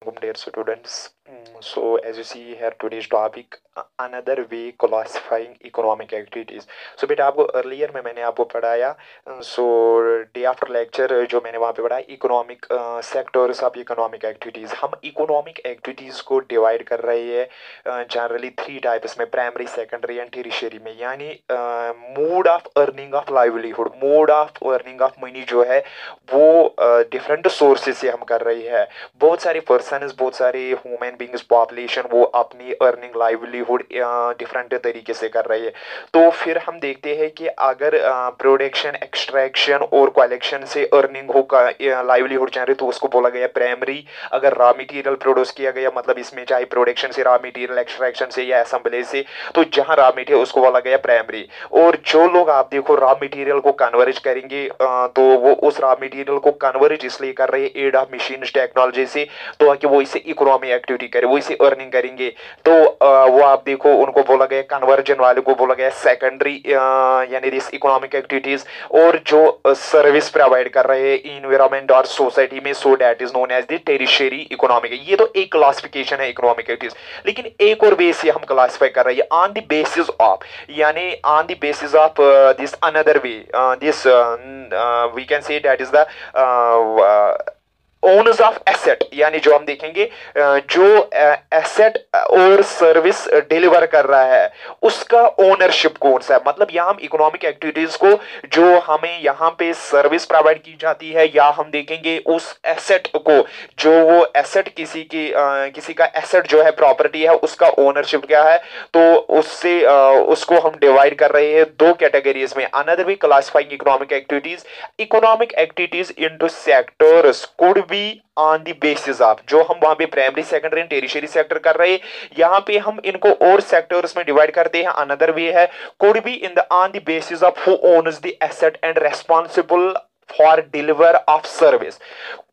Dear students. So as you see here, today's topic another way classifying economic activities. So बेटा आपको earlier में मैंने आपको पढ़ाया so day after lecture जो मैंने वहाँ पे पढ़ाया economic sectors of economic activities. हम economic activities को divide कर रहे हैं generally three types में primary, secondary and tertiary में यानी mode of earning of livelihood, mode of earning of money जो है वो डिफरेंट सोर्सेज से हम कर रही है। बहुत सारे पर्सन बहुत सारे ह्यूमन बींग्स पॉपुलेशन वो अपनी अर्निंग लाइवलीहुड डिफरेंट तरीके से कर रही है। तो फिर हम देखते हैं कि अगर प्रोडक्शन एक्सट्रैक्शन और कलेक्शन से अर्निंग हो लाइवलीहुड जनरेट तो उसको बोला गया प्राइमरी। अगर रॉ मटेरियल प्रोड्यूस किया गया मतलब इसमें चाहे प्रोडक्शन से रॉ मटेरियल एक्सट्रैक्शन से या असेंबली से तो जहां रॉ मटेरियल उसको बोला गया प्राइमरी। और जो लोग आप देखो रॉ मटेरियल को कन्वर्ज करेंगे तो वो उस रॉ मटेरियल को कन्वर्ज इसलिए कर रहे हैं एड ऑफ मशीन टेक्नोलॉजी से तो कि वो इसे इकोनॉमी एक्टिविटी करे वो इसे अर्निंग करेंगे। तो वो आप देखो उनको बोला गया कन्वर्जन वाले को बोला गया सेकेंडरी यानी दिस इकोनॉमिक एक्टिविटीज। और जो सर्विस प्रोवाइड कर रहे हैं इन्वायरमेंट और सोसाइटी में so that is known as the tertiary economic. ये तो एक क्लासिफिकेशन है इकोनॉमिक एक्टिविटीज। लेकिन एक और बेस से हम क्लासिफाई कर रहे हैं ऑन द बेसिस ऑफ यानी on the basis of this another way this we can say that is the owners of asset यानी जो हम देखेंगे जो एसेट और सर्विस डिलीवर कर रहा है उसका ओनरशिप कौन सा है। मतलब यहाँ हम इकोनॉमिक एक्टिविटीज को जो हमें यहाँ पे सर्विस प्रोवाइड की जाती है या हम देखेंगे उस एसेट को जो वो एसेट किसी का एसेट जो है प्रॉपर्टी है उसका ओनरशिप क्या है। तो उससे उसको हम डिवाइड कर रहे हैं दो कैटेगरीज में। Another way classifying economic activities into sectors could be on the basis of जो हम वहां पे primary secondary and tertiary sector कर रहे हैं यहाँ पे हम इनको और सेक्टर्स में डिवाइड करते हैं। अनदर वे है could be in the on the basis of who owns the asset and responsible for deliver of service.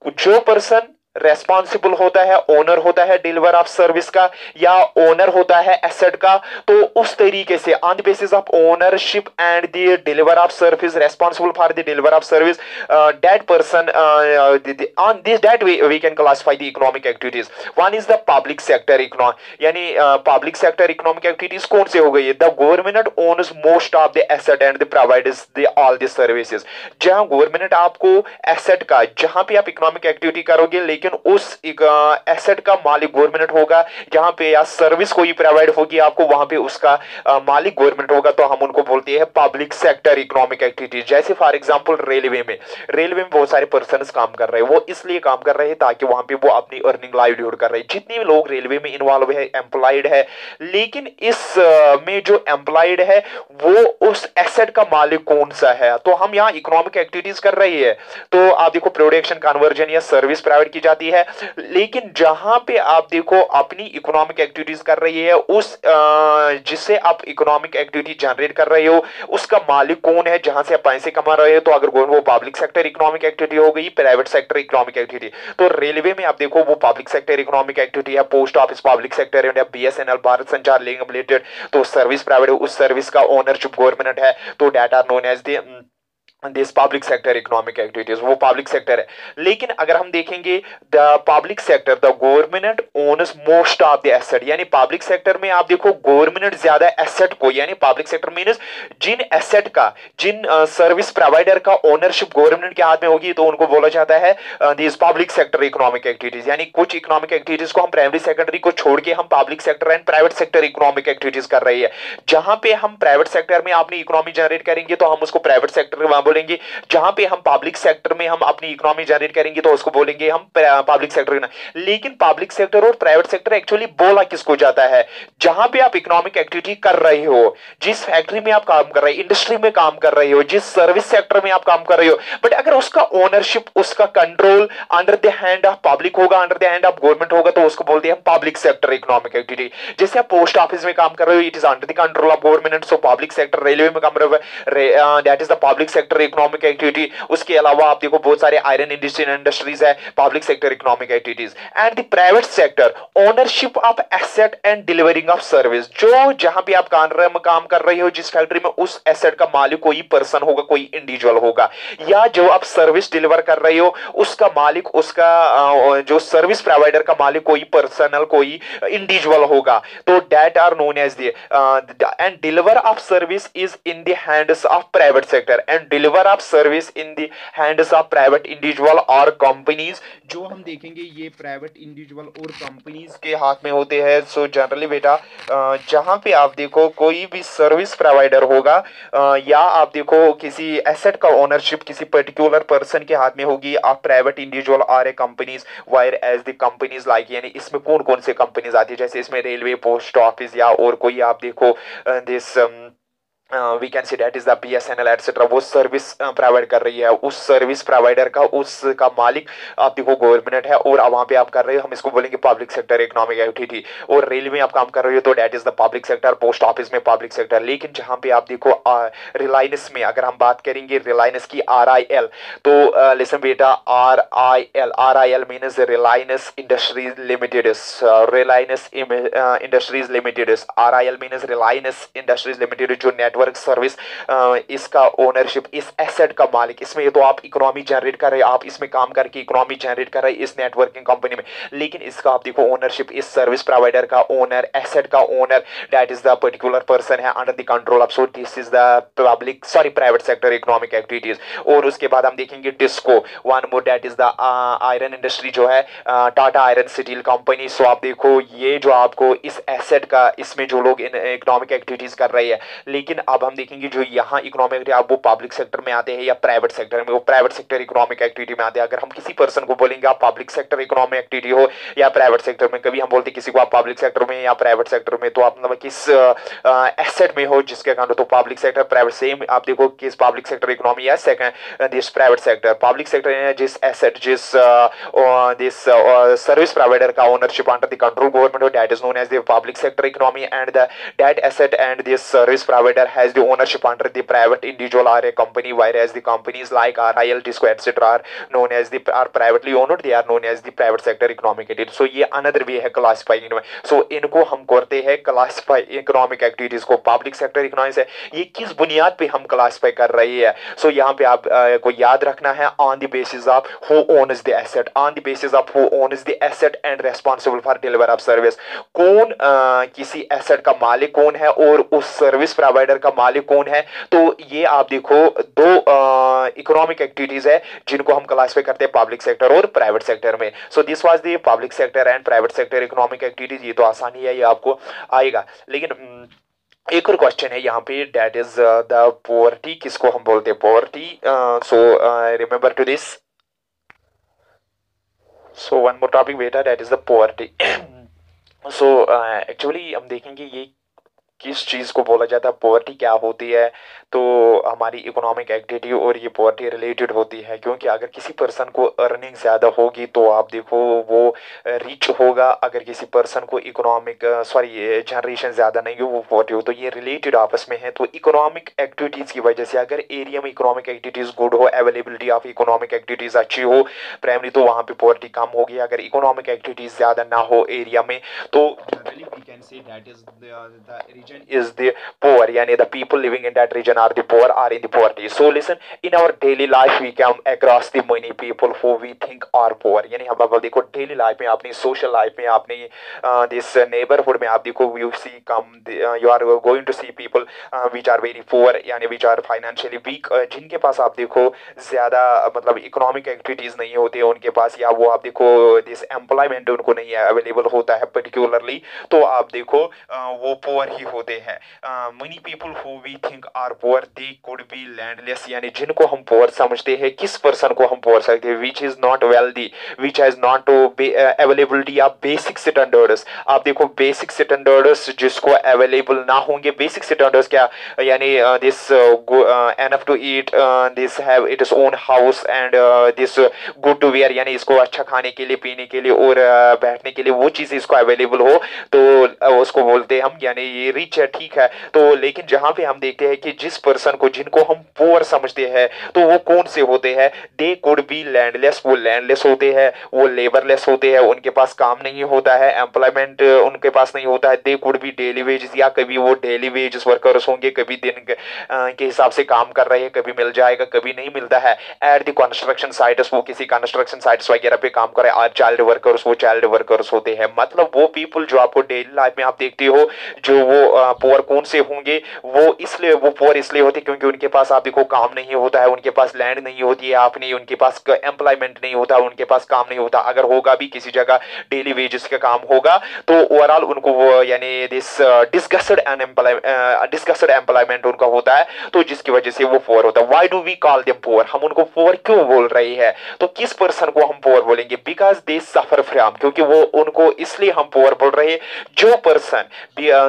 जो पर्सन रेस्पॉन्सिबल होता है ओनर होता है डिलीवर ऑफ सर्विस का या ओनर होता है एसेट का तो उस तरीके से on the basis of ownership and the deliver of service responsible for the deliver of service that person on this that we can classify the economic activities. One is the public sector economic यानी public sector economic activities कौन से हो गई the government owns most of the asset and the provides the all the services. जहां government आपको asset का जहां पे आप इकोनॉमिक एक्टिविटी करोगे लेकिन उस एसेट का मालिक गवर्नमेंट होगा जहां पे या सर्विस कोई प्रोवाइड होगी आपको वहां पे उसका मालिक गवर्नमेंट होगा तो हम उनको बोलते हैं पब्लिक सेक्टर इकोनॉमिक एक्टिविटीज। जैसे फॉर एग्जांपल रेलवे में बहुत सारे पर्सन्स काम कर रहे हैं वो इसलिए काम कर रहे हैं ताकि वहां पे वो अपनी अर्निंग लाइवलीहुड कर रहे हैं। जितने भी लोग रेलवे में इन्वॉल्व है एम्प्लॉयड है लेकिन इस में जो एम्प्लॉयड है वो उस एसेट का मालिक कौन सा है तो हम यहाँ इकोनॉमिक एक्टिविटीज कर रही है। तो आप देखो प्रोडक्शन कन्वर्जन या सर्विस प्रोवाइड की जाती है लेकिन जहां पे आप देखो अपनी इकोनॉमिक एक्टिविटीज कर रही है उस जिससे आप इकोनॉमिक एक्टिविटी जनरेट कर रहे हो उसका मालिक कौन है जहां से आप पैसे कमा रहे हो। तो अगर वो पब्लिक सेक्टर इकोनॉमिक एक्टिविटी हो गई प्राइवेट सेक्टर इकोनॉमिक एक्टिविटी। तो रेलवे में आप देखो वो पब्लिक सेक्टर इकोनॉमिक एक्टिविटी है पोस्ट ऑफिस पब्लिक सेक्टर है बीएसएनएल भारत संचार निगम लिमिटेड तो सर्विस प्राइवेट उस सर्विस का ओनरशिप गवर्नमेंट है तो that are known as the this public sector economic activities वो पब्लिक सेक्टर है। लेकिन अगर हम देखेंगे the public sector the government owns most of the asset यानी पब्लिक सेक्टर में आप देखो गवर्नमेंट ज्यादा एसेट को यानी पब्लिक सेक्टर मींस जिन एसेट का जिन सर्विस प्रोवाइडर का ओनरशिप गवर्नमेंट के हाथ में होगी तो उनको बोला जाता है this public sector economic activities. यानी कुछ इकोनॉमिक एक्टिविटीज को हम प्राइमरी सेकेंडरी को छोड़ के हम public sector and private sector economic activities कर रही है। जहां पे हम प्राइवेट सेक्टर में अपनी इकोनॉमी जनरेट करेंगे तो हम उसको प्राइवेट सेक्टर बोलेंगे। जहां पे हम पब्लिक सेक्टर में हम अपनी इकोनॉमी जनरेट करेंगे तो उसको बोलेंगे हम पब्लिक सेक्टर। लेकिन पब्लिक सेक्टर और प्राइवेट सेक्टर एक्चुअली बोला किसको जाता है जहां पे आप इकोनॉमिक एक्टिविटी कर रहे हो जिस फैक्ट्री में आप काम कर रहे हो इंडस्ट्री में काम कर रहे हो जिस सर्विस सेक्टर में आप काम कर रहे हो बट अगर उसका ओनरशिप उसका control under the hand of public होगा under the hand of government होगा तो उसको बोलते हैं पब्लिक सेक्टर इकोनॉमिक एक्टिविटी। जैसे आप पोस्ट ऑफिस में काम कर रहे हो it is under the control of government so public sector railway में काम कर रहे हो that is the public sector sector economic activity, उसके अलावा आप देखो बहुत सारे आयरन इंडस्ट्रीज है, public sector economic activities. And the private sector ownership of asset and delivering of service, जो जहां भी आप काम कर रहे हो जिस फैक्ट्री में, उस एसेट का मालिक कोई पर्सन होगा, कोई इंडिविजुअल होगा, या जो आप सर्विस डिलीवर कर रहे हो उसका मालिक, उसका जो सर्विस प्रोवाइडर का मालिक कोई पर्सनल, कोई इंडिविजुअल होगा, तो that are known as the and deliver of service is in the hands of private sector and deliver of service in the hands of private individual और कंपनीज। जो हम देखेंगे ये प्राइवेट इंडिविजुअल और companies के हाथ में होते हैं। सो जनरली बेटा जहां पे आप देखो कोई भी सर्विस प्रोवाइडर होगा या आप देखो किसी एसेट का ओनरशिप किसी पर्टिकुलर पर्सन के हाथ में होगी, आप प्राइवेट इंडिविजुअल और a companies, via as the companies like, यानी इसमें कौन कौन से कंपनीज आती है, जैसे इसमें रेलवे, पोस्ट ऑफिस या और कोई आप देखो this we can see that is the BSNL etcetera, वो सर्विस प्रोवाइड कर रही है, उस सर्विस प्रोवाइडर का उसका मालिक आप देखो गवर्नमेंट है, और वहां पे आप कर रहे हो, हम इसको बोलेंगे पब्लिक सेक्टर इकोनॉमिक एक्टिविटी। और रेलवे में आप काम कर रहे हो तो that is the public sector, post office में पब्लिक सेक्टर। लेकिन जहां पे आप देखो रिलायंस में अगर हम बात करेंगे रिलायंस की RIL, तो लिसन बेटा RIL means Reliance industries limited, Reliance industries limited, RIL means Reliance industries limited, जो नेटवर्क सर्विस इसका ओनरशिप, इस एसेट का मालिक, इसमें तो आप इकोनॉमी जनरेट कर रहे हैं, आप इसमें काम करके इकोनॉमी जनरेट कर रहे हैं इस नेटवर्किंग कंपनी में, लेकिन इसका आप देखो ओनरशिप इस सर्विस प्रोवाइडर का ओनर, एसेट का owner, that is the particular person है under the control of, so this is the private sector economic activities. और उसके बाद हम देखेंगे TISCO, one more, that is the iron industry जो है, Tata iron steel company. So आप देखो ये जो आपको इस एसेट का, इसमें जो लोग इकोनॉमिक एक्टिविटीज कर रहे हैं, लेकिन अब हम देखेंगे जो यहाँ इकोनॉमिक आप वो पब्लिक सेक्टर में आते हैं या प्राइवेट सेक्टर में, वो प्राइवेट सेक्टर इकोनॉमिक एक्टिविटी में आते हैं। अगर हम किसी पर्सन को बोलेंगे आप पब्लिक सेक्टर इकोनॉमिक एक्टिविटी हो या प्राइवेट सेक्टर में, कभी हम बोलते किसी को आप पब्लिक सेक्टर में या प्राइवेट सेक्टर में, तो आप मतलब किस एसेट में हो जिसके कारण, तो पब्लिक सेक्टर प्राइवेट, सेम आप देखो किस पब्लिक सेक्टर इकोनॉमी या second this private sector. Public sector जिस एसेट, जिस दिस सर्विस प्रोवाइडर का ownership under the control government, that is known as the public sector economy, and that asset and this service provider has the ownership under the private individual or a company, whereas the companies like RIL, TISCO, etc. are known as the are privately owned, they are known as the private sector economic activity. So ये another way है classifying में। So इनको हम करते हैं classify economic activities को, public sector economics है, ये किस बुनियाद पे हम classify कर रहे हैं। So यहाँ पे आप को याद रखना है on the basis of who owns the asset, on the basis of who owns the asset and responsible for deliver of service, कौन किसी asset का मालिक कौन है और उस सर्विस प्रोवाइडर का मालिक कौन है। तो ये आप देखो दो इकोनॉमिक एक्टिविटीज है जिनको हम क्लासिफाई करते हैं पब्लिक सेक्टर और प्राइवेट सेक्टर में। So this was the public sector and private sector economic activities. ये तो आसानी है, ये आपको आएगा। लेकिन एक और क्वेश्चन है यहाँ पे, दैट इज द पॉवर्टी, किसको हम बोलते हैं poverty. So remember to this, so one more topic बेटा, that is the poverty. So actually हम देखेंगे ये किस चीज़ को बोला जाता है, पॉवर्टी क्या होती है। तो हमारी इकोनॉमिक एक्टिविटी और ये पॉवर्टी रिलेटेड होती है, क्योंकि अगर किसी पर्सन को अर्निंग ज़्यादा होगी तो आप देखो वो रिच होगा, अगर किसी पर्सन को इकोनॉमिक जनरेशन ज़्यादा नहीं हो वो पॉवर्टी हो। तो ये रिलेटेड आपस में है। तो इकोनॉमिक एक्टिविटीज़ की वजह से अगर एरिया में इकोनॉमिक एक्टिविटीज़ गुड हो, अवेलेबिलिटी ऑफ इकोनॉमिक एक्टिविटीज़ अच्छी हो प्राइमरी, तो वहाँ पे पॉवर्टी कम होगी। अगर इकोनॉमिक एक्टिविटीज़ ज़्यादा ना हो एरिया में, तो generally we can say that is the region is the poor, yani the people living in that region are the poor, are in the poverty. So listen, in our daily life we come across the many people who we think are poor, yani हम अब देखो daily life में, अपनी social life में, अपनी this neighbourhood में आप देखो you see you are going to see people which are very poor, yani which are financially weak, जिनके पास आप देखो ज्यादा मतलब इकोनॉमिक एक्टिविटीज नहीं होती है उनके पास, या वो आप देखो दिस एम्प्लॉयमेंट उनको नहीं है अवेलेबल होता है पर्टिकुलरली, तो आप देखो वो पोअर ही होते हैं। Many people who we think are poor they could be landless, यानी जिनको हम पोअर समझते हैं, किस पर्सन को हम पोअर सकते हैं, which is not wealthy, which has not availability of basic standards. आप देखो बेसिक स्टैंडर्ड्स जिसको अवेलेबल ना होंगे, बेसिक स्टैंडर्ड्स क्या, यानी this enough to eat, this have its own house and this good to wear, यानी इसको अच्छा खाने के लिए, पीने के लिए और बैठने के लिए वो चीज़ इसको अवेलेबल हो, तो उसको बोलते हैं हम, यानी ये ठीक है। तो लेकिन जहां पे हम देखते हैं कि जिस पर्सन को, जिनको हम पुअर समझते हैं, तो वो कौन से होते हैं? दे कुड बी लैंडलेस, वो लैंडलेस होते हैं, वो लेबरलेस होते हैं, उनके पास काम नहीं होता है, एम्प्लॉयमेंट उनके पास नहीं होता है। दे कुड बी डेली वेजेस, या कभी वो डेली वेजेस वर्कर्स होंगे, कभी दिन के हिसाब से काम कर रहे हैं, कभी मिल जाएगा कभी नहीं मिलता है। एट द कंस्ट्रक्शन साइट्स, वो किसी कंस्ट्रक्शन साइट्स वगैरह पे काम करे। और चाइल्ड वर्कर्स, वो चाइल्ड वर्कर्स होते हैं। मतलब वो पीपल जो आपको डेली लाइफ में आप देखते हो, जो वो पुअर कौन से होंगे, वो इसलिए वो पुअर इसलिए होते क्योंकि उनके पास आप देखो काम नहीं होता है, उनके पास लैंड नहीं होती है, आप नहीं, उनके पास एम्प्लॉयमेंट नहीं होता, उनके पास काम नहीं होता। अगर होगा भी किसी जगह डेली वेजेस का काम होगा, तो ओवरऑल उनको वो यानी दिस डिस्गस्टेड एम्प्लॉयमेंट उनका होता है, तो जिसकी वजह से वो पुअर होता है। Why do we call them poor? हम उनको पुअर क्यों बोल रहे हैं? तो किस पर्सन को हम पुअर बोलेंगे? बिकॉज दे सफर फ्रॉम, क्योंकि वो उनको इसलिए हम पुअर बोल रहे हैं, जो person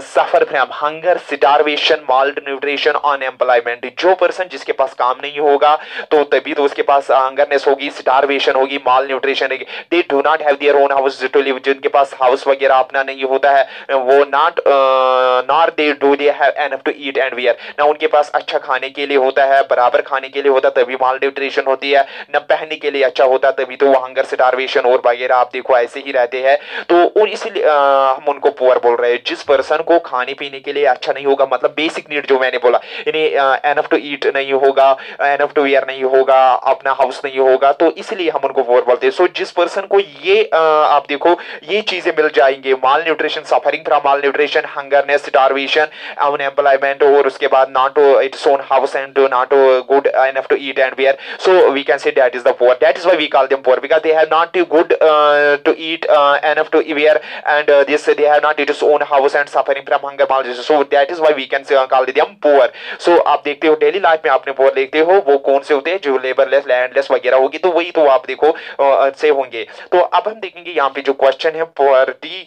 suffer from hunger, starvation, mall nutrition, unemployment. जो पर्सन जिसके पास काम नहीं होगा, तो तभी तो उसके पास हंगरनेस होगी, स्टारवेशन होगी, माल न्यूट्रिशन होगी। They do not have their own house to live, जिनके पास हाउस वगैरह अपना नहीं होता है, वो not they do they have enough to eat and wear, ना उनके पास अच्छा खाने के लिए होता है, बराबर खाने के लिए होता, तभी माल न्यूट्रिशन होती है, न पहनने के लिए अच्छा होता, तभी तो वो हंगर, स्टारवेशन और वगैरह आप देखो ऐसे ही रहते हैं। तो इसीलिए हम उनको पुअर बोल रहे हैं। जिस पर्सन को खाने पीने के लिए अच्छा नहीं होगा, मतलब बेसिक नीड जो मैंने बोला, यानी एनफ टू ईट नहीं होगा, एनफ टू वियर नहीं होगा, अपना हाउस नहीं होगा, तो इसलिए हम उनको पुअर बोलते हैं। सो जिस पर्सन को ये आप देखो ये चीजें मिल जाएंगे, malnutrition, suffering from malnutrition, hungerness, starvation, unemployment, और उसके बाद not its own house and not good enough to eat and wear, so we can say that is the poor. That is why we call them poor, because they have not good to eat enough to wear, and this they have not its own house and suffering from hunger, malnutrition, so that is why we can say call them poor. So आप देखते हो daily life में आपने poor देखते हो, वो कौन से होते हैं? जो लेबरलेस, लैंडलेस वगैरह होगी, तो वही तो आप देखो से होंगे। तो अब हम देखेंगे यहाँ पे जो क्वेश्चन है पॉवर्टी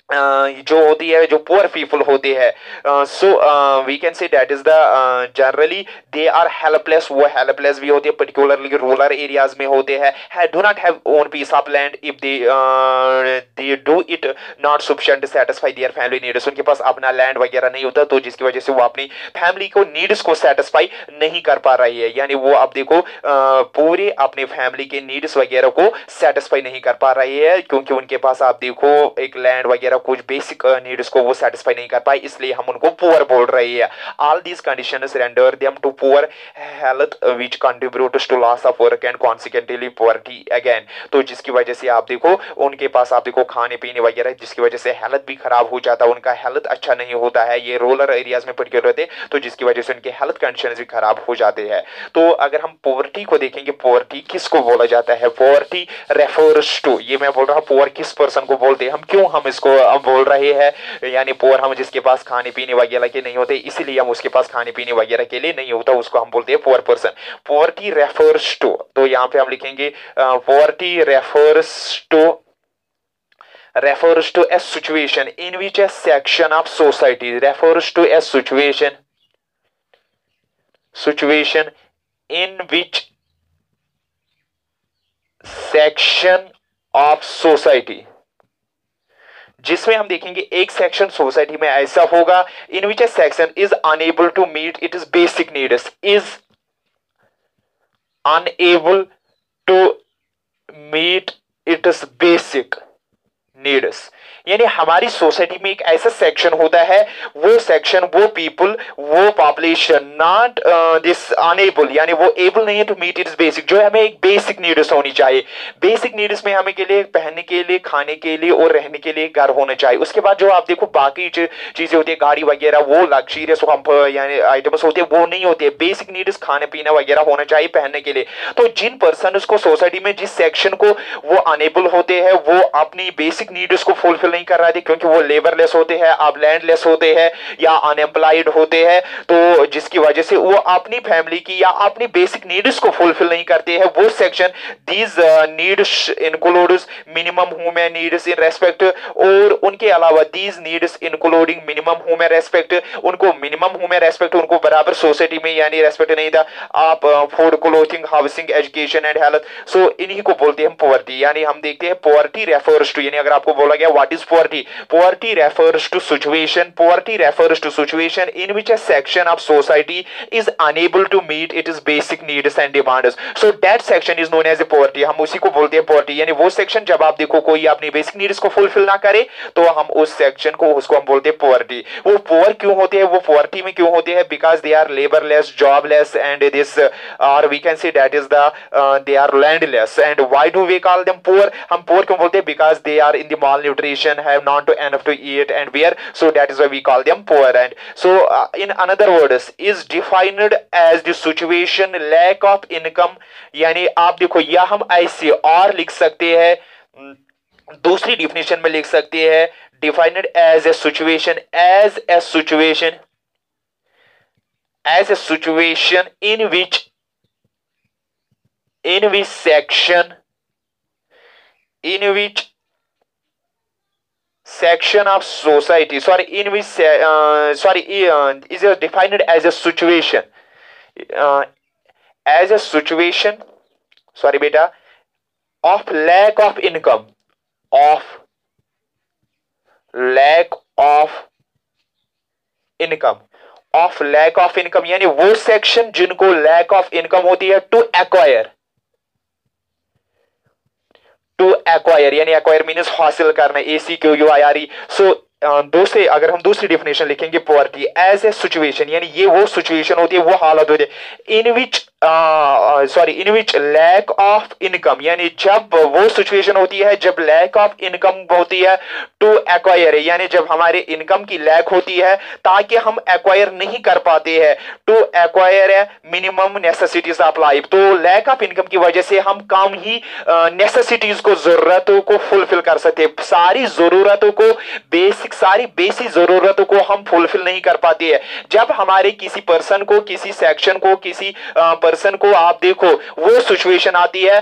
जो होती है, जो पुअर पीपल होते हैं, so we can say that is the generally they are helpless, वो हेल्पलेस भी होते हैं, पर्टिकुलरली रूरल एरियाज में होते हैं, do not have own piece of land, if they do it not sufficient to satisfy their family needs, उनके पास अपना लैंड वगैरह नहीं होता, तो जिसकी वजह से वो अपनी फैमिली को नीड्स को सेटिस्फाई नहीं कर पा रही है, यानी वो आप देखो पूरे अपने फैमिली के नीड्स वगैरह को सेटिस्फाई नहीं कर पा रही है, क्योंकि उनके पास आप देखो एक लैंड वगैरह कुछ बेसिक नीड्स को वो सेटिस्फाई नहीं कर पाए, इसलिए हम उनको पुअर बोल रहे हैं। All these conditions render them to poor health which contributes to loss of work and consequently poverty again. तो जिसकी वजह से आप देखो उनके पास आप देखो खाने पीने वगैरह, जिसकी वजह से हेल्थ भी खराब हो जाता है, उनका हेल्थ अच्छा नहीं होता है, ये रूरल एरियाज में पर्टिकुलर रहते, तो जिसकी वजह से उनके हेल्थ कंडीशंस भी खराब हो जाते हैं। तो अगर हम पॉवर्टी को देखेंगे, पॉवर्टी किसको बोला जाता है? पॉवर्टी रेफर्स टू, ये मैं बोल रहा हूँ पुअर किस पर्सन को बोलते हैं, हम क्यों हम इसको बोल रहे हैं, यानी पुअर हम जिसके पास खाने पीने वगैरह के नहीं होते, इसीलिए हम उसके पास खाने पीने वगैरह के लिए नहीं होता, उसको हम बोलते हैं poor person. Poverty refers to, तो यहां पे हम लिखेंगे poverty refers to a situation in which a section of society refers to a situation in which section of society, जिसमें हम देखेंगे एक सेक्शन सोसाइटी में ऐसा होगा in which a section is unable to meet it is basic needs, is unable to meet it is basic needs, यानी हमारी society में एक ऐसा सेक्शन होता है, वो सेक्शन, वो पीपल, वो पॉपुलेशन नॉट दिस अनएबल, यानी वो एबल नहीं है टू मीट इट्स बेसिक, जो हमें एक बेसिक नीड्स होनी चाहिए। बेसिक नीड्स में हमें के लिए पहनने के लिए, खाने के लिए और रहने के लिए घर होना चाहिए। उसके बाद जो आप देखो बाकी चीजें होती है, गाड़ी वगैरह, वो लग्जरियस यानी आइटम्स होते हैं, वो नहीं होते। बेसिक नीड्स खाने पीना वगैरह होना चाहिए पहनने के लिए। तो जिन पर्सन को सोसाइटी में जिस सेक्शन को वो अनेबल होते हैं, वो अपनी बेसिक नीड्स को फुलफिल नहीं कर रहा है, क्योंकि वो लेबरलेस होते हैं, आप लैंडलेस होते हैं या अनएम्प्लॉयड होते हैं, तो जिसकी वजह से वो अपनी फैमिली की या अपनी बेसिक नीड्स को फुलफिल नहीं करते हैं, वो section these needs includes minimum human needs in respect, और उनके अलावा these needs including minimum human respect, उनको मिनिमम ह्यूमन रेस्पेक्ट उनको बराबर सोसाइटी में यानी रेस्पेक्ट नहीं था, आप food, clothing, housing, education and health, so इन्हीं को बोलते हैं हम पॉवर्टी। यानी हम देखते हैं पॉवर्टी रेफर्स टू, यानी अगर आप आपको बोला गया what is poverty. Poverty refers to situation in which a section of society is unable to meet its basic needs and demands. So that section is known as a poverty. हम उसी को बोलते हैं poverty. यानी वो section जब आप देखो कोई अपनी बेसिक नीड्स को फुलफिल ना करे तो हम उस सेक्शन को उसको हम बोलते हैं poverty. वो पोअर क्यों होते हैं, वो poverty में क्यों होते हैं? Because they are labourless, jobless and this और we can say that is the they are landless. And why do we call them poor? हम पोअर क्यों बोलते हैं? Because they are in the malnutrition, have not enough to eat and wear, so that is why we call them poor. And so in another words is defined as the situation lack of income. यानी आप देखो या हम ऐसे और लिख सकते हैं, दूसरी डिफिनेशन में लिख सकते हैं defined as a situation in which section of society is defined as a situation of lack of income, यानी वो सेक्शन जिनको लैक ऑफ इनकम होती है टू एक्वायर यानी एक्वायर मीन्स हासिल करना, ACQUIRE. सो दूसरे अगर हम दूसरी डिफिनेशन लिखेंगे पोवर्टी एज ए सिचुएशन, यानी ये वो सिचुएशन होती है, वो हालत होती है इन विच लैक ऑफ इनकम, यानी जब वो सिचुएशन होती है जब लैक ऑफ इनकम होती है टू एक्वायर, यानी जब हमारे इनकम की लैक होती है ताकि हम एक्वायर नहीं कर पाते हैं to acquire minimum necessities of life. तो लैक ऑफ इनकम की वजह से हम कम ही नेसेसिटीज को, जरूरतों को फुलफिल कर सकते, सारी जरूरतों को सारी बेसिक जरूरतों को हम फुलफिल नहीं कर पाते हैं. जब हमारे किसी पर्सन को, किसी सेक्शन को, किसी पर्सन को आप देखो वो सिचुएशन आती है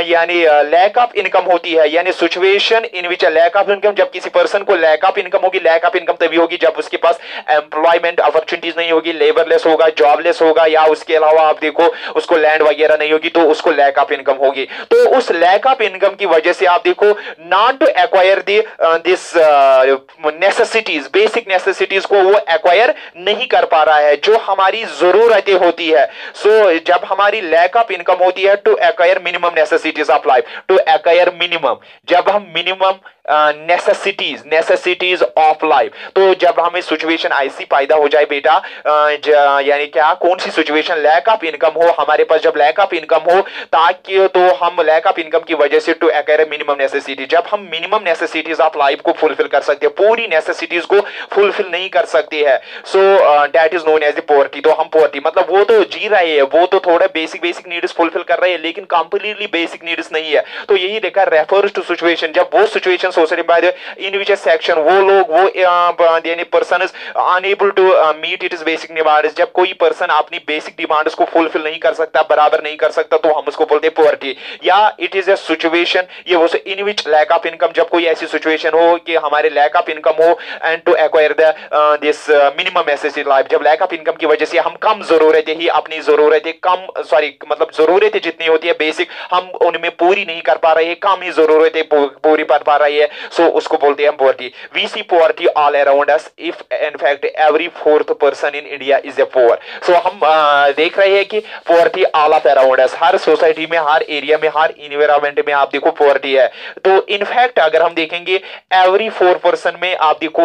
यानी लैक ऑफ इनकम होती है, यानी situation in which lack of income, जब किसी पर्सन को लैक ऑफ इनकम होगी. लैक ऑफ इनकम तभी होगी जब उसके पास एम्प्लॉयमेंट अपॉर्चुनिटीज नहीं होगी, लेबरलेस होगा, जॉबलेस होगा, या उसके अलावा आप देखो उसको लैंड वगैरह नहीं होगी, तो उसको लैक ऑफ इनकम होगी. तो उस लैक ऑफ इनकम की वजह से आप देखो not to acquire this necessities, basic necessities को वो एक्वायर नहीं कर पा रहा है जो हमारी जरूरतें होती है. सो जब हमारी लैक ऑफ इनकम होती है to acquire minimum necessities of life, to acquire minimum, जब हम मिनिमम नेसेसिटीज ऑफ लाइफ, तो जब हमें सिचुएशन ऐसी पैदा हो जाए बेटा, यानी क्या, कौन सी सिचुएशन, लैक ऑफ इनकम हो हमारे पास, जब लैक ऑफ इनकम हो ताकि तो हम लैक ऑफ इनकम की वजह से टू एक्वायर मिनिमम नेसेसिटी, जब हम मिनिमम नेसेसिटीज ऑफ लाइफ को फुलफिल कर सकते हैं, पूरी नेसेसिटीज को फुलफिल नहीं कर सकते हैं. So that is known as the poverty. तो हम पोवर्टी मतलब वो तो जी रहे हैं, वो तो थोड़ा बेसिक नीड्स फुलफिल कर रहे हैं, लेकिन कंप्लीटली बेसिक नीड्स नहीं है. तो यही देखा रेफर्स टू सिचुएशन, जब वो situation society by the in which section वो लोग वो यानी person is unable to meet its basic demands, जब कोई पर्सन अपनी बेसिक डिमांड्स को फुलफिल नहीं कर सकता, बराबर नहीं कर सकता, तो हम उसको बोलते हैं पोवर्टी. या इट इज अ सिचुएशन, ये वो in which lack of income, जब कोई ऐसी सिचुएशन हो कि हमारे लैक ऑफ इनकम हो and to acquire the this minimum necessity life, जब लैक ऑफ इनकम की वजह से हम कम जरूरतें ही, अपनी जरूरतें कम, मतलब जरूरतें जितनी होती है बेसिक, हम उनमें पूरी नहीं कर पा रहे हैं, कम ही जरूरतें पूरी कर पा रही है. सो उसको बोलते हैं poverty. We see poverty all around us, if in fact every fourth person in India is a poor. So हम देख रहे हैं कि poverty all of around us, हर सोसाइटी में, हर एरिया में, हर इन्वायरमेंट में आप देखो पोवर्टी है. तो इनफैक्ट अगर हम देखेंगे एवरी 4 पर्सन में आप देखो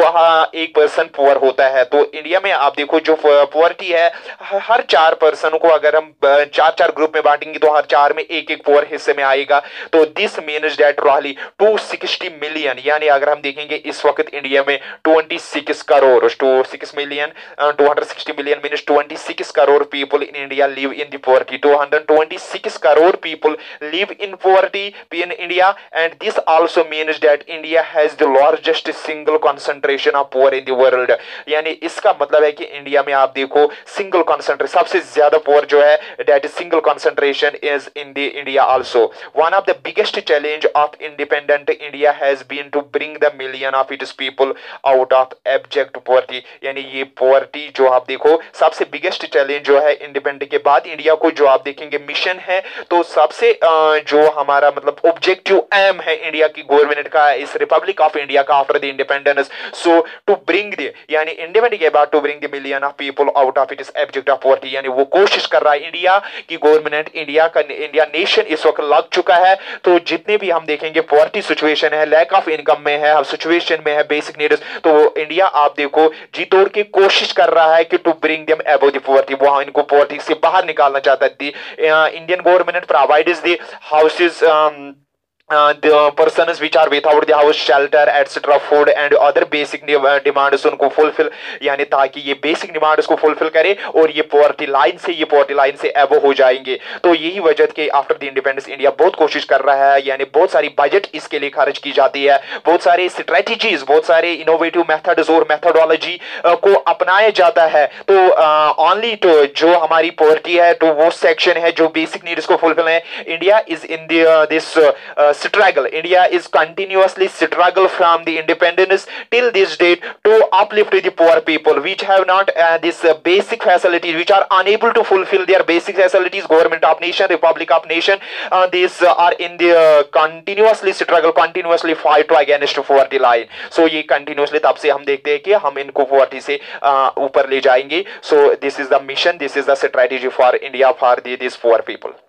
एक पर्सन पुअर होता है. तो इंडिया में आप देखो जो पोवर्टी है, हर 4 पर्सन को अगर हम 4 ग्रुप में बांटेंगे तो हर 4 में एक पुअर हिस्से में आएगा. तो this means that really 260 million, यानी अगर हम देखेंगे इस वक्त इंडिया में 26 crore, 26 million, 260 million means 26 crore people in India live in the poverty. 226 crore people live in poverty in India, and this also means that India has the largest single concentration of poor in the world. यानी इसका मतलब है कि India में आप देखो single concentration, सबसे ज्यादा पोअर जो है, that is single concentration is in the India also. One of the biggest challenge of independent India has has been to bring the million of its people out of abject poverty. यानी ये poverty जो आप देखो सबसे biggest challenge जो है independence के बाद इंडिया को जो आप देखेंगे मिशन है, तो सबसे जो हमारा मतलब ऑब्जेक्टिव एम है इंडिया की गवर्नमेंट का इस रिपब्लिक ऑफ इंडिया का after the independence, so to bring the यानी इंडिपेंडेंस के बाद to bring the million of people out of its abject of poverty. यानी वो कोशिश कर रहा है इंडिया की गवर्नमेंट, इंडिया नेशन इस वक्त लग चुका है। तो जितने भी हम देखेंगे पॉवर्टी सिचुएशन है, लैक ऑफ इनकम में है, सिचुएशन में है, बेसिक नीड्स, तो इंडिया आप देखो जी तोड़ के कोशिश कर रहा है कि to bring them above the poverty, वहां इनको पॉवर्टी से बाहर निकालना चाहता है। Indian government provides the houses the persons which are without the house, shelter etc, food and other basic demands उनको fulfill, यानी ताकि ये basic demands को fulfill करे और ये poverty line से above हो जाएंगे। तो यही वजह के आफ्टर द इंडिपेंडेंस इंडिया बहुत कोशिश कर रहा है, यानी बहुत सारी बजट इसके लिए खर्च की जाती है, बहुत सारे स्ट्रेटजीज, बहुत सारे इनोवेटिव मेथड्स और मेथोडोलॉजी को अपनाया जाता है। तो ओनली तो जो हमारी पॉवर्टी है तो वो सेक्शन है जो बेसिक नीड्स को फुलफिल है। India is in this struggle. India is continuously struggle from the independence till this date to uplift the poor people which have not this basic facilities, which are unable to fulfill their basic facilities. Government of nation, republic of nation, these are in the continuously struggle, continuously fight to against poverty line. So ये continuously तब से हम देखते हैं कि हम इनको poverty से ऊपर ले जाएंगे। So this is the mission, this is the strategy for India for these poor people.